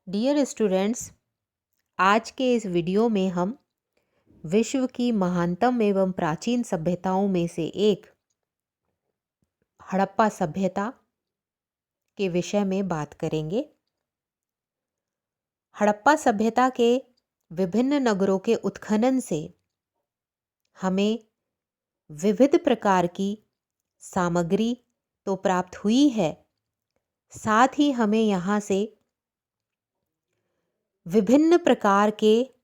Dear students, आज के इस वीडियो में हम विश्व की महानतम एवं प्राचीन सभ्यताओं में से एक हड़प्पा सभ्यता के विषय में बात करेंगे। हड़प्पा सभ्यता के विभिन्न नगरों के उत्खनन से हमें विविध प्रकार की सामग्री तो प्राप्त हुई है, साथ ही हमें यहाँ से विभिन्न प्रकार के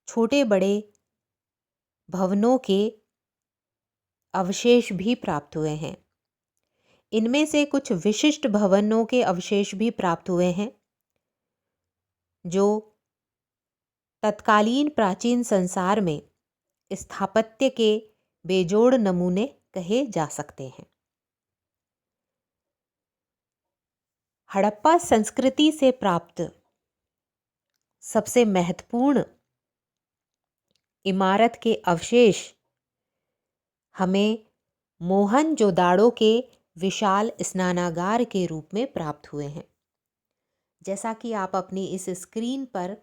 छोटे बड़े भवनों के अवशेष भी प्राप्त हुए हैं। इनमें से कुछ विशिष्ट भवनों के अवशेष भी प्राप्त हुए हैं जो तत्कालीन प्राचीन संसार में स्थापत्य के बेजोड़ नमूने कहे जा सकते हैं। हड़प्पा संस्कृति से प्राप्त सबसे महत्वपूर्ण इमारत के अवशेष हमें मोहनजोदाड़ो के विशाल स्नानागार के रूप में प्राप्त हुए हैं। जैसा कि आप अपनी इस स्क्रीन पर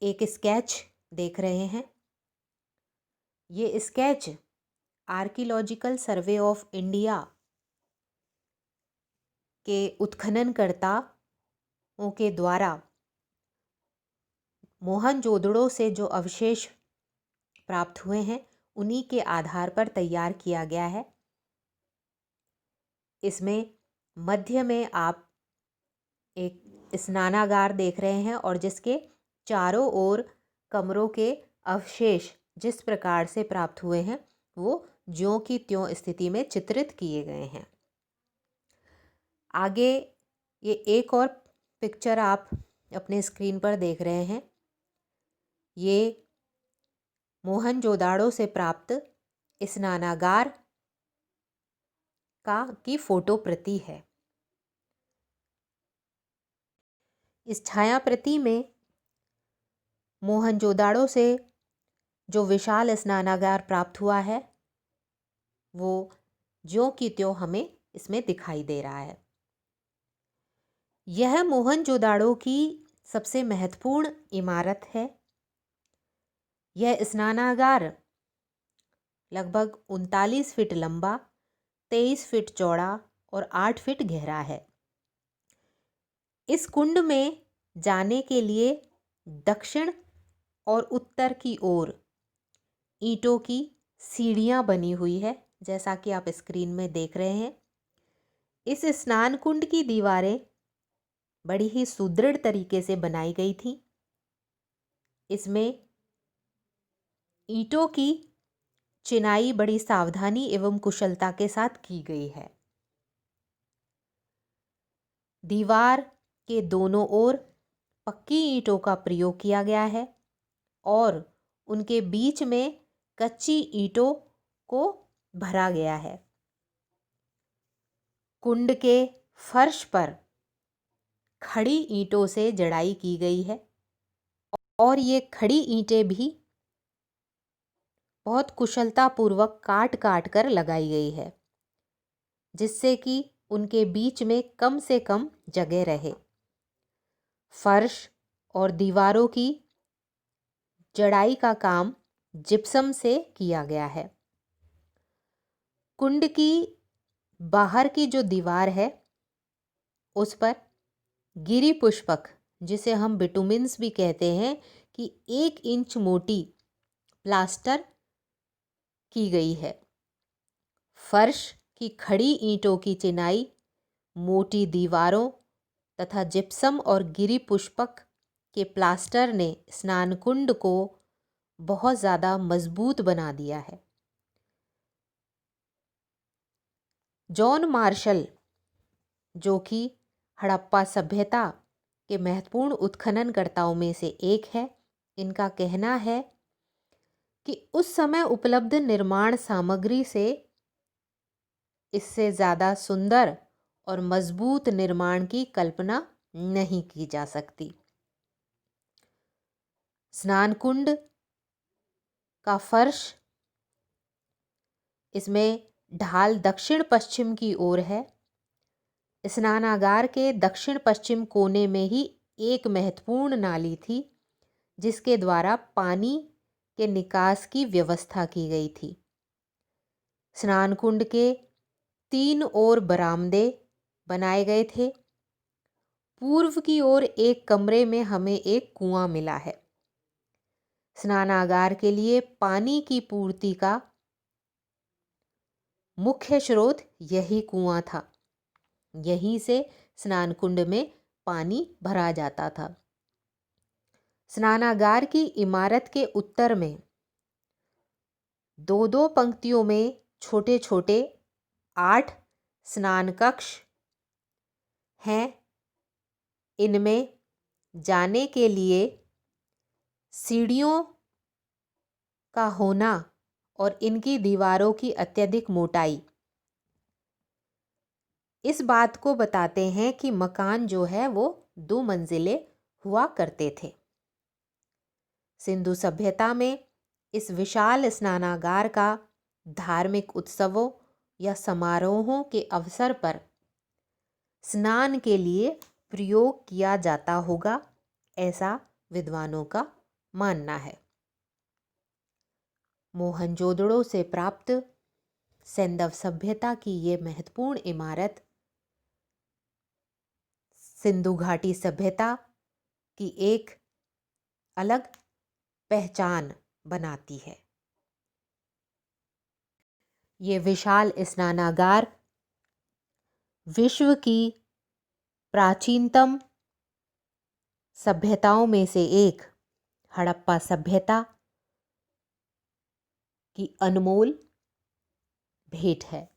एक स्केच देख रहे हैं, ये sketch archaeological survey of India के उत्खननकर्ताओं के द्वारा मोहनजोदड़ो से जो अवशेष प्राप्त हुए हैं उन्हीं के आधार पर तैयार किया गया है। इसमें मध्य में आप एक स्नानागार देख रहे हैं और जिसके चारों ओर कमरों के अवशेष जिस प्रकार से प्राप्त हुए हैं वो ज्यों की त्यों स्थिति में चित्रित किए गए हैं। आगे ये एक और पिक्चर आप अपने स्क्रीन पर देख रहे हैं, ये मोहनजोदाड़ो से प्राप्त स्नानागार की फोटो प्रति है। इस छाया प्रति में मोहनजोदाड़ो से जो विशाल स्नानागार प्राप्त हुआ है वो ज्यों की त्यों हमें इसमें दिखाई दे रहा है। यह मोहनजोदाड़ो की सबसे महत्वपूर्ण इमारत है। यह स्नानागार लगभग 39 फीट लंबा, 23 फीट चौड़ा और 8 फीट गहरा है। इस कुंड में जाने के लिए दक्षिण और उत्तर की ओर ईंटों की सीढ़ियां बनी हुई है, जैसा कि आप स्क्रीन में देख रहे हैं। इस स्नान कुंड की दीवारें बड़ी ही सुदृढ़ तरीके से बनाई गई थी। इसमें ईंटों की चिनाई बड़ी सावधानी एवं कुशलता के साथ की गई है। दीवार के दोनों ओर पक्की ईंटों का प्रयोग किया गया है और उनके बीच में कच्ची ईंटों को भरा गया है। कुंड के फर्श पर खड़ी ईंटों से जड़ाई की गई है और ये खड़ी ईंटें भी बहुत कुशलतापूर्वक काट काट कर लगाई गई है, जिससे कि उनके बीच में कम से कम जगह रहे। फर्श और दीवारों की जड़ाई का काम जिप्सम से किया गया है। कुंड की बाहर की जो दीवार है उस पर गिरी पुष्पक, जिसे हम बिटुमिन्स भी कहते हैं, कि 1 इंच मोटी प्लास्टर की गई है। फर्श की खड़ी ईंटों की चिनाई मोटी दीवारों तथा जिप्सम और गिरी पुष्पक के प्लास्टर ने स्नान कुंड को बहुत ज़्यादा मजबूत बना दिया है। जॉन मार्शल, जो कि हड़प्पा सभ्यता के महत्वपूर्ण उत्खननकर्ताओं में से एक है, इनका कहना है कि उस समय उपलब्ध निर्माण सामग्री से इससे ज़्यादा सुंदर और मजबूत निर्माण की कल्पना नहीं की जा सकती। स्नान कुंड का फर्श, इसमें ढाल दक्षिण पश्चिम की ओर है। स्नानागार के दक्षिण पश्चिम कोने में ही एक महत्वपूर्ण नाली थी जिसके द्वारा पानी के निकास की व्यवस्था की गई थी। स्नान कुंड के 3 ओर बरामदे बनाए गए थे। पूर्व की ओर एक कमरे में हमें एक कुआं मिला है। स्नानागार के लिए पानी की पूर्ति का मुख्य स्रोत यही कुआं था। यहीं से स्नान कुंड में पानी भरा जाता था। स्नानागार की इमारत के उत्तर में 2-2 पंक्तियों में छोटे छोटे 8 स्नान कक्ष हैं। इनमें जाने के लिए सीढ़ियों का होना और इनकी दीवारों की अत्यधिक मोटाई इस बात को बताते हैं कि मकान जो है वो 2 मंजिले हुआ करते थे। सिंधु सभ्यता में इस विशाल स्नानागार का धार्मिक उत्सवों या समारोहों के अवसर पर स्नान के लिए प्रयोग किया जाता होगा, ऐसा विद्वानों का मानना है। मोहनजोदड़ो से प्राप्त सैंधव सभ्यता की ये महत्वपूर्ण इमारत सिंधु घाटी सभ्यता की एक अलग पहचान बनाती है। ये विशाल स्नानागार विश्व की प्राचीनतम सभ्यताओं में से एक हड़प्पा सभ्यता की अनमोल भेंट है।